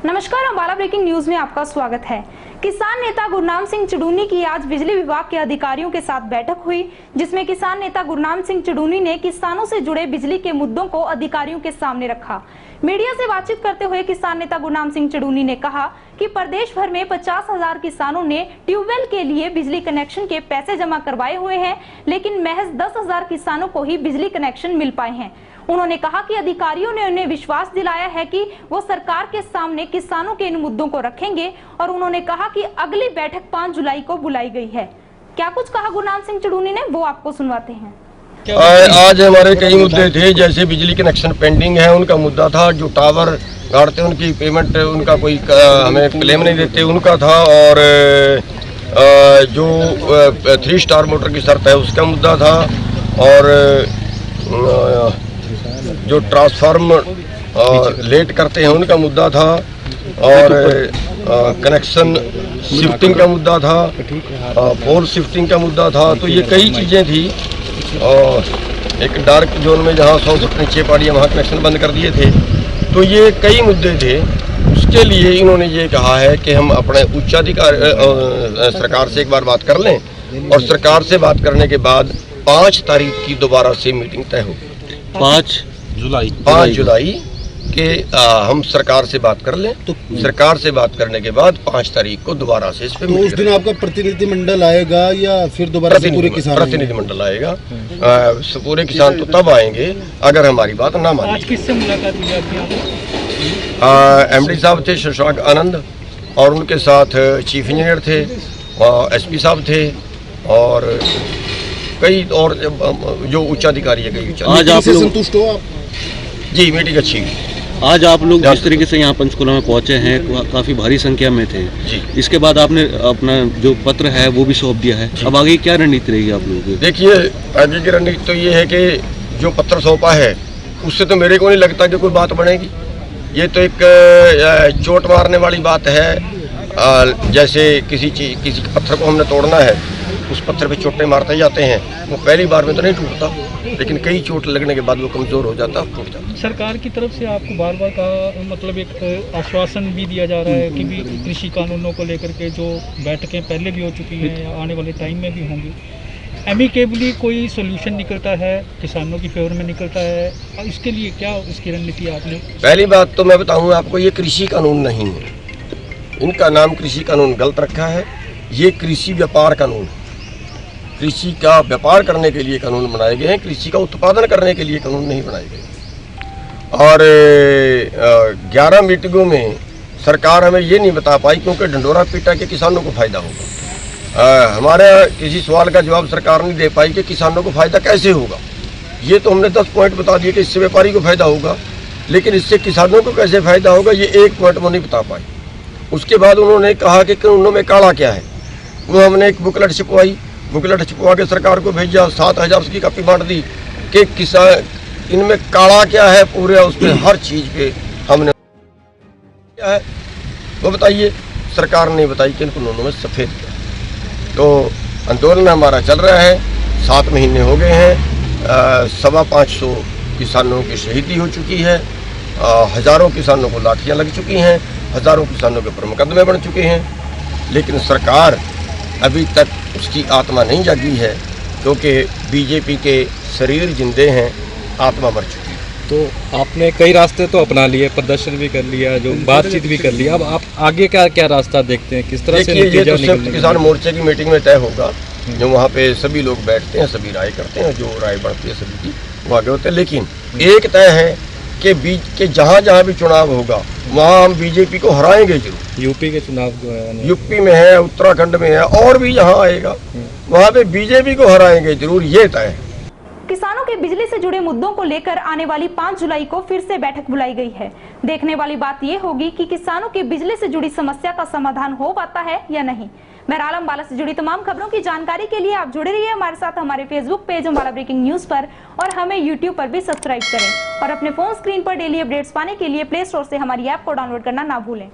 नमस्कार, Ambala breaking news में आपका स्वागत है। किसान नेता गुरनाम सिंह चुड़ूनी की आज बिजली विभाग के अधिकारियों के साथ बैठक हुई, जिसमें किसान नेता गुरनाम सिंह चुड़ूनी ने किसानों से जुड़े बिजली के मुद्दों को अधिकारियों के सामने रखा। मीडिया से बातचीत करते हुए किसान नेता गुरनाम सिंह चुड़ूनी ने कहा कि प्रदेश भर में 50,000 किसानों ने ट्यूबवेल के लिए बिजली कनेक्शन के पैसे जमा करवाए हुए हैं, लेकिन महज 10,000 किसानों को ही बिजली कनेक्शन मिल पाए हैं। उन्होंने कहा कि अधिकारियों ने उन्हें विश्वास दिलाया है कि वो सरकार के सामने किसानों के इन मुद्दों को रखेंगे और उन्होंने कहा कि अगली बैठक 5 जुलाई को बुलाई गई है। क्या कुछ कहा गुरनाम सिंह चुड़ूनी ने, वो आपको सुनवाते हैं। आज हमारे कई मुद्दे थे, जैसे बिजली कनेक्शन पेंडिंग है उनका मुद्दा था, जो टावर गाड़ते उनकी पेमेंट उनका कोई हमें क्लेम नहीं देते उनका था, और जो 3 स्टार मोटर की शर्त है उसका मुद्दा था, और जो ट्रांसफार्मर लेट करते हैं उनका मुद्दा था, और कनेक्शन शिफ्टिंग का मुद्दा था, पोल शिफ्टिंग का मुद्दा था। तो ये कई चीज़ें थी, और एक डार्क जोन में जहाँ 100 फुट नीचे पड़ी है वहाँ कनेक्शन बंद कर दिए थे। तो ये कई मुद्दे थे। उसके लिए इन्होंने ये कहा है कि हम अपने उच्चाधिकार सरकार से एक बार बात कर लें, और सरकार से बात करने के बाद 5 तारीख की दोबारा से मीटिंग तय होगी। 5 जुलाई के हम सरकार से बात कर लें, तो सरकार से बात करने के बाद 5 तारीख को दोबारा से इस पे तो उस दिन आपका प्रतिनिधिमंडल आएगा या फिर दोबारा से पूरे किसान? प्रतिनिधिमंडल आएगा। पूरे किसान तो तब आएंगे अगर हमारी बात ना माने। आज किससे मुलाकात हुई आपकी? MD साहब थे शशांक आनंद, और उनके साथ चीफ इंजीनियर थे, SP साहब थे, और कई और जो उच्चाधिकारी है। आज आप संतुष्ट हो आप? जी, मीटिंग अच्छी हुई। आज आप लोग जिस तरीके से यहाँ पंचकुला में पहुँचे हैं, काफ़ी भारी संख्या में थे जी। इसके बाद आपने अपना जो पत्र है वो भी सौंप दिया है। अब आगे क्या रणनीति रहेगी आप लोगों की? देखिए, आगे की रणनीति तो ये है कि जो पत्र सौंपा है उससे तो मेरे को नहीं लगता कि कोई बात बनेगी। ये तो एक चोट मारने वाली बात है। जैसे किसी पत्थर को हमने तोड़ना है, उस पत्थर पे चोटें मारते जाते हैं, वो पहली बार में तो नहीं टूटता, लेकिन कई चोट लगने के बाद वो कमज़ोर हो जाता, टूट जाता। सरकार की तरफ से आपको बार बार कहा, मतलब एक आश्वासन भी दिया जा रहा है कि भी कृषि कानूनों को लेकर के जो बैठकें पहले भी हो चुकी हैं या आने वाले टाइम में भी होंगी, एमिकेबली कोई सोल्यूशन निकलता है, किसानों की फेवर में निकलता है, इसके लिए क्या उसकी रणनीति आपने? पहली बात तो मैं बताऊँ आपको, ये कृषि कानून नहीं है। इनका नाम कृषि कानून गलत रखा है। ये कृषि व्यापार कानून है। कृषि का व्यापार करने के लिए कानून बनाए गए हैं, कृषि का उत्पादन करने के लिए कानून नहीं बनाए गए। और 11 मीटिंगों में सरकार हमें ये नहीं बता पाई, क्योंकि ढंडोरा पीटा के किसानों को फायदा होगा। हमारे किसी सवाल का जवाब सरकार नहीं दे पाई कि किसानों को फायदा कैसे होगा। ये तो हमने 10 पॉइंट बता दिए कि इससे व्यापारी को फायदा होगा, लेकिन इससे किसानों को कैसे फायदा होगा ये एक पॉइंट वो नहीं बता पाई। उसके बाद उन्होंने कहा कि कानूनों में काला क्या है। वो हमने एक बुकलेट छिपवाई, बुकलेट छिपवा के सरकार को भेजा, 7,000 की कॉपी बांट दी कि किसान इनमें काला क्या है, पूरे उस पर हर चीज़ पे हमने क्या है वो बताइए। सरकार ने बताई कि इन कानूनों में सफ़ेद क्या है। तो आंदोलन हमारा चल रहा है, 7 महीने हो गए हैं। 550 किसानों की शहीदी हो चुकी है, हज़ारों किसानों को लाठियाँ लग चुकी हैं, हज़ारों किसानों के ऊपर मुकदमे बन चुके हैं, लेकिन सरकार अभी तक उसकी आत्मा नहीं जागी है, क्योंकि बीजेपी के शरीर जिंदे हैं, आत्मा मर चुकी है। तो आपने कई रास्ते तो अपना लिए, प्रदर्शन भी कर लिया, जो बातचीत भी कर लिया, अब आप आगे क्या रास्ता देखते हैं, किस तरह से? ये तो संयुक्त किसान मोर्चे की मीटिंग में तय होगा, जो वहाँ पे सभी लोग बैठते हैं, सभी राय करते हैं, जो राय बढ़ती है सभी की वो आगे होते हैं। लेकिन एक तय है कि जहाँ भी चुनाव होगा वहाँ हम बीजेपी को हराएंगे जरूर। यूपी के चुनाव जो है, यूपी में है, उत्तराखंड में है, और भी जहाँ आएगा वहाँ पे बीजेपी को हराएंगे जरूर, ये तय है। किसानों के बिजली से जुड़े मुद्दों को लेकर आने वाली 5 जुलाई को फिर से बैठक बुलाई गई है। देखने वाली बात ये होगी कि किसानों की बिजली से जुड़ी समस्या का समाधान हो पाता है या नहीं। बहरहाल अम्बाला से जुड़ी तमाम खबरों की जानकारी के लिए आप जुड़े रहिए हमारे साथ हमारे Facebook page Ambala breaking news पर, और हमें यूट्यूब पर भी सब्सक्राइब करें, और अपने फोन स्क्रीन पर डेली अपडेट्स पाने के लिए प्ले स्टोर से हमारी ऐप को डाउनलोड करना ना भूलें।